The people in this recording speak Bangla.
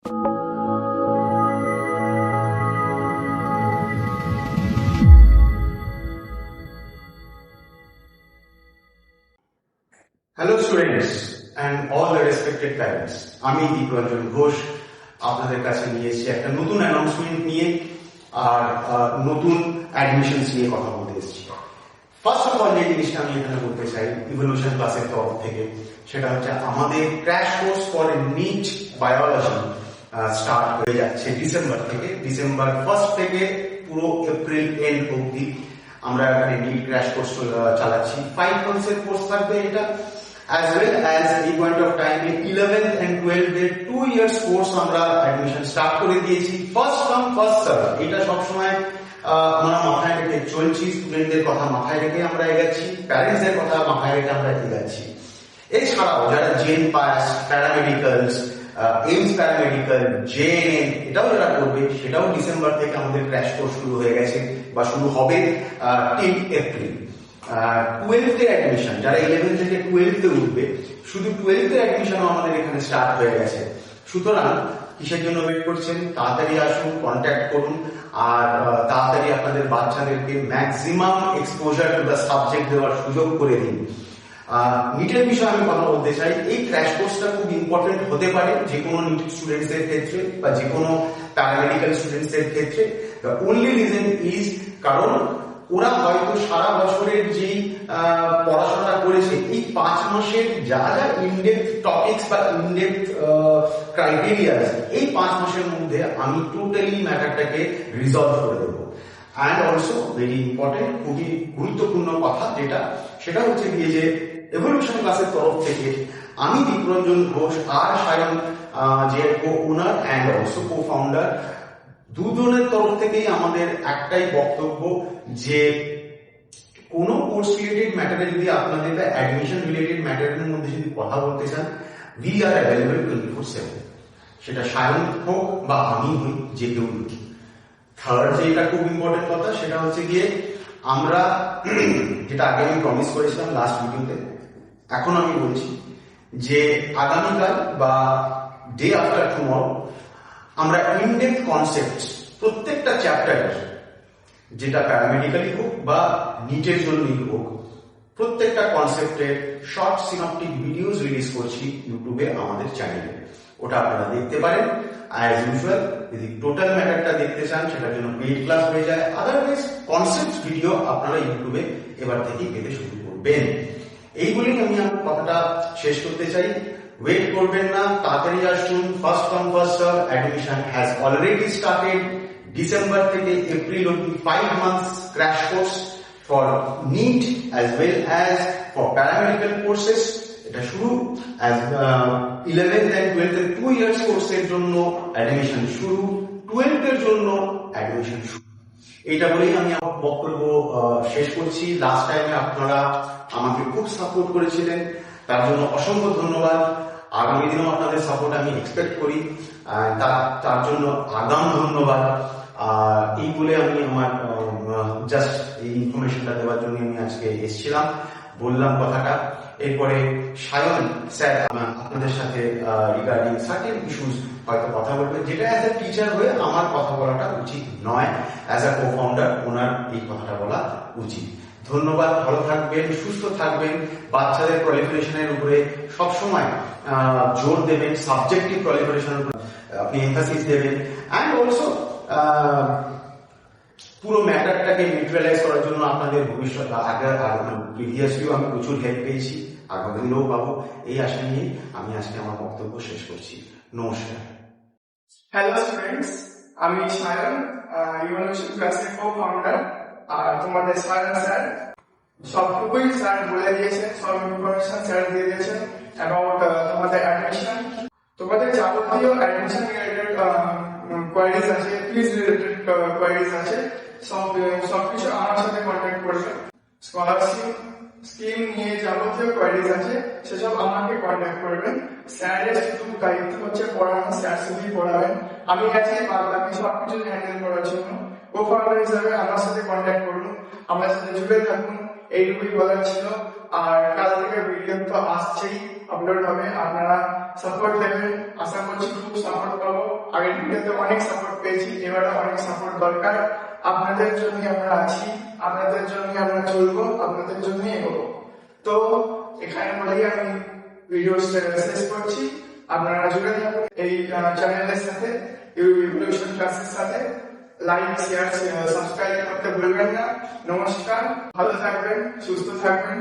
Hello students and all the respected parents. আমি দীপরঞ্জন ঘোষ আপনাদের কাছে নিয়ে এসেছি একটা নতুন অ্যানাউন্সমেন্ট নিয়ে আর নতুন অ্যাডমিশনস নিয়ে কথা বলতে এসেছি। ফার্স্ট অফ অল যে জিনিসটা আমি এখানে বলতে চাই ইভলিউশন ক্লাসের তরফ থেকে, সেটা হচ্ছে আমাদের crash course for NEET biology start হয়ে যাচ্ছে ডিসেম্বর থেকে। ডিসেম্বর 1st থেকে পুরো এপ্রিল এন্ড অবধি আমরা এখানে নিট ক্র্যাশ কোর্স চালাচ্ছি। 5 মান্থসের কোর্স থাকবে এটা, as well as এই পয়েন্ট অফ টাইমে 11th and 12th এর 2 years কোর্স আমরা অ্যাডমিশন স্টার্ট করে দিয়েছি। ফার্স্ট কাম ফার্স্ট সার্ভ, এটা সবসময় আমরা মাথায় রেখে চলছি। স্টুডেন্টদের কথা মাথায় রেখে আমরা এগাচ্ছি, প্যারেন্টসদের কথা মাথায় রেখে আমরা এগাচ্ছি। এছাড়াও যারা JENPAS, paramedicals, AIIMS paramedical, JNM এটাও যারা করবে, সেটাও ডিসেম্বর থেকে আমাদের ক্র্যাশ কোর্স শুরু হয়ে গেছে বা শুরু হবে টিল এপ্রিল। 12th এর অ্যাডমিশন, যারা 11 থেকে 12th এ উঠবে, শুধু 12th এর অ্যাডমিশনও আমাদের এখানে স্টার্ট হয়ে গেছে। সুতরাং কিসের জন্য ওয়েট করছেন? তাড়াতাড়ি আসুন, কন্ট্যাক্ট করুন আর তাড়াতাড়ি আপনাদের বাচ্চাদেরকে maximum exposure to the subject দেওয়ার সুযোগ করে দিন। নিটের বিষয়ে আমি কথা বলতে চাই, এই ক্র্যাশ কোর্সটা খুব ইম্পর্টেন্ট হতে পারে যে কোনো নিট স্টুডেন্টসদের ক্ষেত্রে বা যে কোনো প্যারামেডিক্যাল স্টুডেন্টসদের ক্ষেত্রে। দ্য অনলি রিজন ইজ কারণ ওরা হয়তো সারা বছরের যেই পড়াশোনাটা করেছে, এই 5 মাসের যা যা ইনডেপথ টপিকস বা ইনডেপথ ক্রাইটেরিয়া আছে, এই 5 মাসের মধ্যে আমি টোটালি ম্যাটারটাকে রিজলভ করে দেবো। অ্যান্ড অলসো ভেরি ইম্পর্টেন্ট, খুবই গুরুত্বপূর্ণ কথা যেটা, সেটা হচ্ছে গিয়ে যে এভলিউশন ক্লাসের তরফ থেকে আমি দীপরঞ্জন ঘোষ আর সায়ন যে কো-ওনার অ্যান্ড অলসো কো-ফাউন্ডার, দুজনের তরফ থেকেই আমাদের একটাই বক্তব্য যে কোনো কোর্স রিলেটেড ম্যাটারে যদি আপনাদের বা অ্যাডমিশন রিলেটেড ম্যাটারের মধ্যে যদি কথা বলতে চান, উই আর অ্যাভেলেবল 24/7। সেটা সায়ন হোক বা আমি হই, যে কেউ হোক। থার্ড যেটা খুব ইম্পর্টেন্ট কথা, সেটা হচ্ছে গিয়ে আমরা যেটা আগে আমি প্রমিস করেছিলাম লাস্ট ভিডিওতে, এখন আমি বলছি যে আগামীকাল বা ডে আফটার টুমরো আমরা ইনডেপথ কনসেপ্ট প্রত্যেকটা চ্যাপ্টারের, যেটা প্যারামেডিক্যালই হোক বা নিটের জন্যই হোক, প্রত্যেকটা কনসেপ্টের শর্ট সিনপটিক ভিডিওস রিলিজ করছি ইউটিউবে আমাদের চ্যানেলে। ওটা আপনারা দেখতে পারেন। অ্যাজ ইউজুয়াল যদি টোটাল ম্যাটারটা দেখতে চান, সেটার জন্য পেইড ক্লাস হয়ে যায়। আদারওয়াইজ কনসেপ্ট ভিডিও আপনারা ইউটিউবে এবার থেকেই পেতে শুরু করবেন। এই বলেই আমি আমার কথাটা শেষ করতে চাই। ওয়েট করবেন না, তাড়াতাড়ি আসুন। First come first serve, admission has already started. December থেকে এপ্রিল অবধি 5 months crash course for NEET as well as for paramedical courses. এটা শুরু। 11th and 12th এর 2 years কোর্সের জন্য অ্যাডমিশন শুরু, 12th এর জন্য অ্যাডমিশন শুরু। এটা বলেই আমি আমার বক্তব্য শেষ করছি। লাস্ট টাইমে আপনারা আমাকে খুব সাপোর্ট করেছিলেন, তার জন্য অসংখ্য ধন্যবাদ। আগামী দিনেও আপনাদের সাপোর্ট আমি এক্সপেক্ট করি, তার জন্য আগাম ধন্যবাদ। এই বলে আমি আমার জাস্ট এই ইনফরমেশনটা দেওয়ার জন্য আমি আজকে এসেছিলাম, বললাম কথাটা। এরপরে সায়ন স্যার আপনাদের সাথে রিগার্ডিং সার্টেন ইস্যুস হয়তো কথা বলবেন, যেটা অ্যাজ এ টিচার হয়ে আমার কথা বলাটা উচিত নয়, অ্যাজ এ কো-ফাউন্ডার ওনার এই কথাটা বলা উচিত। ধন্যবাদ, ভালো থাকবেন, সুস্থ থাকবেন। বাচ্চাদের প্রলিফারেশনের উপরে সবসময় জোর দেবেন, সাবজেক্টিভ প্রলিফারেশনের উপরে আপনি এমফাসিস দেবেন। অ্যান্ড অলসো পুরো ম্যাটারটাকে নিউট্রালাইজ করার জন্য আপনাদের ভবিষ্যৎ প্রিভিয়াসলিও আমি প্রচুর হেল্প পেয়েছি, আগামী দিনেও পাবো। এই আশা নিয়ে আমি আজকে আমার বক্তব্য শেষ করছি। নমস্কার। হ্যালো স্টুডেন্টস, আমি সায়ন, ইভলিউশন ক্লাসের কো-ফাউন্ডার। আর তোমাদের সায়ন স্যার সবটুকুই স্যার বলে দিয়েছেন, সব ইনফরমেশন স্যার দিয়ে দিয়েছেন অ্যাবাউট তোমাদের অ্যাডমিশন। তোমাদের যাবতীয় অ্যাডমিশন রিলেটেড কোয়ারিজ আছে, ফিজ রিলেটেড কোয়ারিজ আছে, সবকিছু আমার সাথে কন্ট্যাক্ট করবে। স্কলারশিপ স্কিম নিয়ে যাবতীয় কোয়ারিজ আছে, সেসব আমাকে কন্ট্যাক্ট করবেন। স্যারের শুধু দায়িত্ব হচ্ছে পড়ানো, স্যার শুধুই পড়াবেন। আমি আছি বাদ বাকি সবকিছু হ্যান্ডেল করার জন্য। কো-ফাউন্ডার হিসাবে আমার সাথে কন্ট্যাক্ট করুন, আমার সাথে জুড়ে থাকুন, এইটুকুই বলার ছিল। আর কাল থেকে ভিডিও তো আসছেই। আপলোড হবে, আপনারা সাপোর্ট দেবেন। আশা করছি খুব সাপোর্ট পাবো। আগের ভিডিওতে অনেক সাপোর্ট পেয়েছি, এবারে অনেক সাপোর্ট দরকার। আপনাদের জন্য আমরা আছি, আপনাদের জন্য আমরা চলবো, আপনাদের জন্যই এগোবো। তো এখানে বলেই আমি ভিডিও শেষ করছি। আপনারা জুড়ে থাকুন এই চ্যানেলের সাথে, ইভলিউশন ক্লাসের সাথে। লাইক, শেয়ার, সাবস্ক্রাইব করতে ভুলবেন না। নমস্কার, ভালো থাকবেন, সুস্থ থাকবেন।